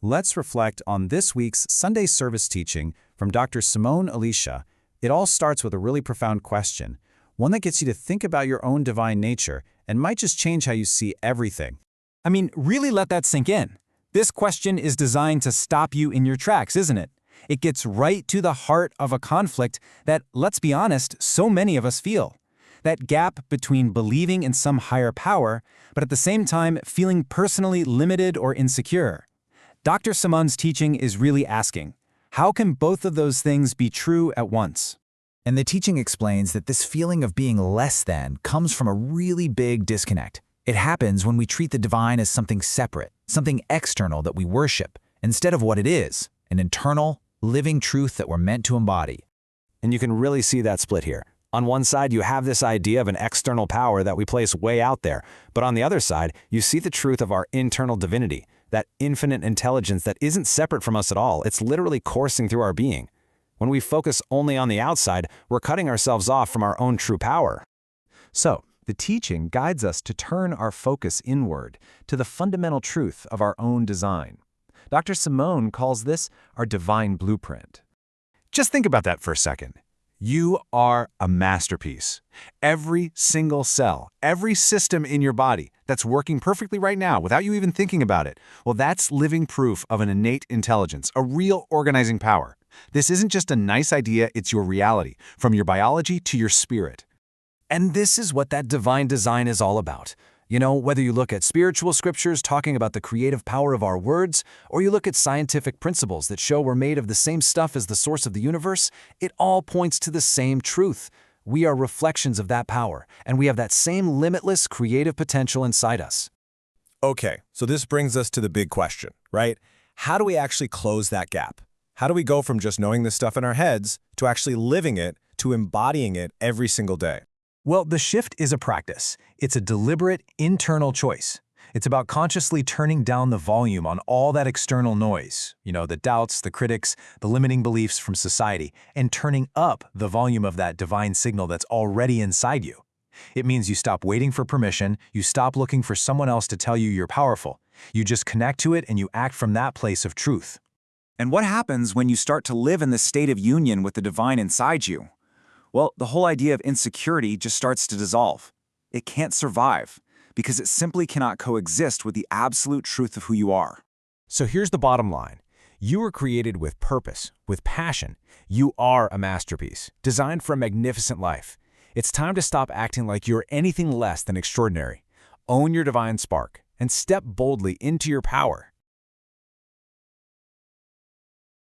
Let's reflect on this week's Sunday service teaching from Dr. Simone Alicia. It all starts with a really profound question, one that gets you to think about your own divine nature and might just change how you see everything. Really let that sink in. This question is designed to stop you in your tracks, isn't it? It gets right to the heart of a conflict that, let's be honest, so many of us feel. That gap between believing in some higher power, but at the same time feeling personally limited or insecure. Dr. Simone's teaching is really asking, how can both of those things be true at once? And the teaching explains that this feeling of being less than comes from a really big disconnect. It happens when we treat the divine as something separate, something external that we worship, instead of what it is, an internal, living truth that we're meant to embody. And you can really see that split here. On one side, you have this idea of an external power that we place way out there, but on the other side, you see the truth of our internal divinity, that infinite intelligence that isn't separate from us at all. It's literally coursing through our being. When we focus only on the outside, we're cutting ourselves off from our own true power. So, the teaching guides us to turn our focus inward to the fundamental truth of our own design. Dr. Simone calls this our divine blueprint. Just think about that for a second. You are a masterpiece. Every single cell, every system in your body that's working perfectly right now without you even thinking about it, well, that's living proof of an innate intelligence, a real organizing power. This isn't just a nice idea, it's your reality, from your biology to your spirit. And this is what that divine design is all about. Whether you look at spiritual scriptures talking about the creative power of our words, or you look at scientific principles that show we're made of the same stuff as the source of the universe, it all points to the same truth. We are reflections of that power, and we have that same limitless creative potential inside us. Okay, so this brings us to the big question, right? How do we actually close that gap? How do we go from just knowing this stuff in our heads to actually living it, to embodying it every single day? Well, the shift is a practice. It's a deliberate, internal choice. It's about consciously turning down the volume on all that external noise, the doubts, the critics, the limiting beliefs from society, and turning up the volume of that divine signal that's already inside you. It means you stop waiting for permission, you stop looking for someone else to tell you you're powerful. You just connect to it and you act from that place of truth. And what happens when you start to live in the state of union with the divine inside you? Well, the whole idea of insecurity just starts to dissolve. It can't survive, because it simply cannot coexist with the absolute truth of who you are. So here's the bottom line. You were created with purpose, with passion. You are a masterpiece, designed for a magnificent life. It's time to stop acting like you're anything less than extraordinary. Own your divine spark and step boldly into your power.